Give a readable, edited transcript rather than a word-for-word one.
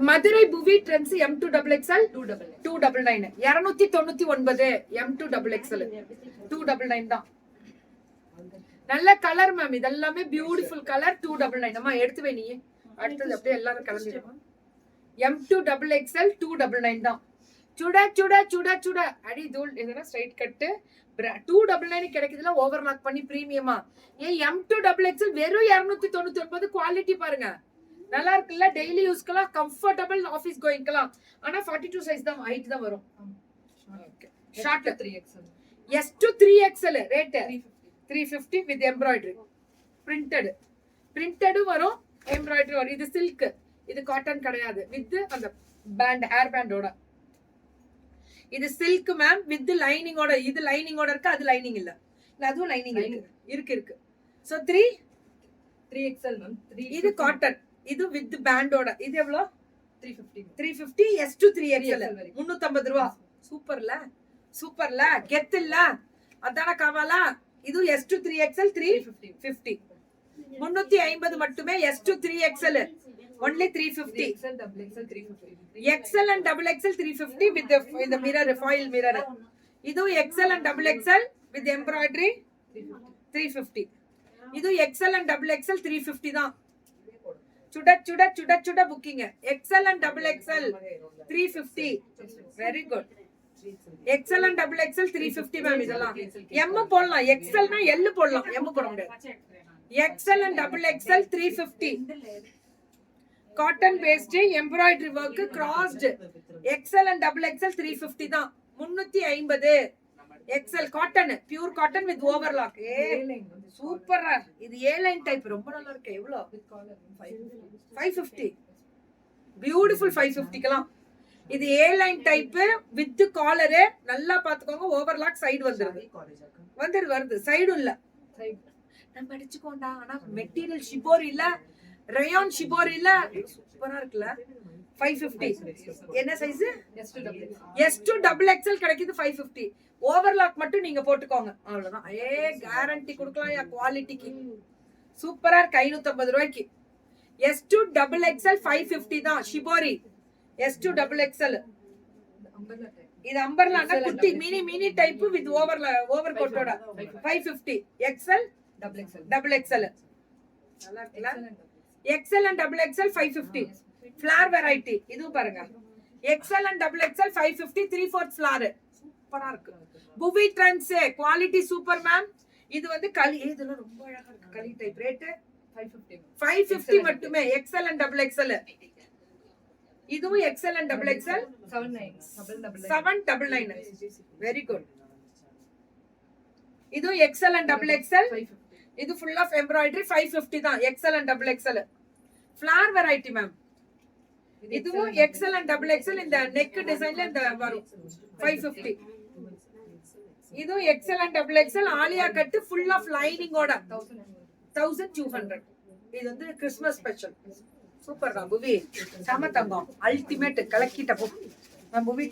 மதுரை புவி trends M2 XXL 299 299 M2 XXL 299 தான். நல்ல கலர் மேம், இதெல்லாமே பியூட்டிஃபுல் கலர். 299 அம்மா எடுத்து வை நீ. அடுத்தது அப்படியே எல்லாரும் கலந்துடுவோம். M2 XXL 299 தான். சுட சுட சுட சுட அடி தூள். இதெல்லாம் ஸ்ட்ரைட் கட்டு 299 கிடைக்குதுல ஓவர்லாக் பண்ணி பிரீமியமா. ஏன் M2 XXL வெறும் 299. குவாலிட்டி பாருங்க, நல்லா இருக்குல்ல. டெய்லி யூஸ்க்கெல்லாம் கம்ஃபர்டபிள், ஆஃபீஸ் கோயிங்க்கெல்லாம். ஆனா 42 சைஸ் தான், ஹைட் தான் வரும். Short 3XL S2 3XL rate 350 with embroidery. Printed வரும், எம்ப்ராய்டரி வரும். இது சில்க், இது காட்டன் கிடையாது. வித் அந்த பேண்ட், ஹேர் பேண்டோட. இது சில்க் மேம் வித் லைனிங்கோட. இது லைனிங்கோட இருக்கு, அது லைனிங் இல்ல. அதுவும் லைனிங் இருக்கு. So 3XL ma'am. இது காட்டன், இது வித் பேண்டோட. இது எவ்வளவு? 350 S2 3XL 350 ரூபா. சூப்பர்ல கெத் இல்ல, அதான காவாலா. இது S2 3XL 350 350 மட்டுமே. S2 3XL only 350. XL and XXL 350 with the mirror, foil mirror. இது XL and XXL with embroidery 350. இது XL and XXL 350 தான். சுட சுட சுட சுட booking. XL and XXL 350. Very good. XL and XXL 350 ma'am. இதெல்லாம் M போடலாம், XL னா L போடலாம், M போட முடியாது. XL and XXL 350. Cotton based, embroidery work, crossed. XL and XXL 350 தான். 350. XL cotton, pure cotton with overlock. சூப்பரா. இது A line type, ரொம்ப நல்லா இருக்கு. எவ்வளவு? 550. பியூட்டிஃபுல் 550க்கலாம். இது A line type with collar. நல்லா பாத்துக்கோங்க, ஓவர்லாக் சைடு வருது. சைடும் இல்ல, நம்ம அடிச்சுக்கோண்டா. ஆனா மெட்டீரியல் ஷிபோரி இல்ல, ரயான் ஷிபோரி இல்ல. சூப்பரா இருக்குல்ல. 550. என்ன சைஸ்? S2 XXL கிடைக்குது 550. ஓவர்லாக் மட்டும் நீங்க போட்டுக்கோங்க, அவ்வளவுதான். கேரண்டி கொடுக்கலாம் குவாலிட்டிக்கு. சூப்பரா இருக்கு. 550 ரூபாய்க்கு S2 XXL 550 தான். Shibori S2 XXL. இது அம்பர்லானா குட்டி மினி டைப் வித் ஓவர் கோட்டோட 550. XL XXL நல்லா இருக்குல்ல. XL and XXL 550. Flare variety இதுவும் பாருங்க. XL and XXL 550 3/4 flare. சூப்பரா இருக்கு. புவி ட்ரெண்ட்ஸ் குவாலிட்டி சூப்பர் மேம். இது வந்து களி, இதெல்லாம் ரொம்ப அழகா இருக்கு. களி டைப். ரேட் 550 மட்டுமே. XL and XXL. இதுவும் XL and XXL 799. Very good. இதுவும் XL and XXL. இது ஃபுல் ஆஃப் எம்ப்ராய்டரி 550 தான். XL and XXL flare variety ma'am. இதுவும் XL and XXL. இந்த நெக் டிசைன்ல இந்த வரும் 550. இதுவும் XL and XXL Alia cut full of லைனிங்கோட 1200. இது வந்து கிறிஸ்மஸ் ஸ்பெஷல். சூப்பர் தான் புவி. சம தங்கம், அல்டிமேட். கலக்கிட்ட போ. நான் புவி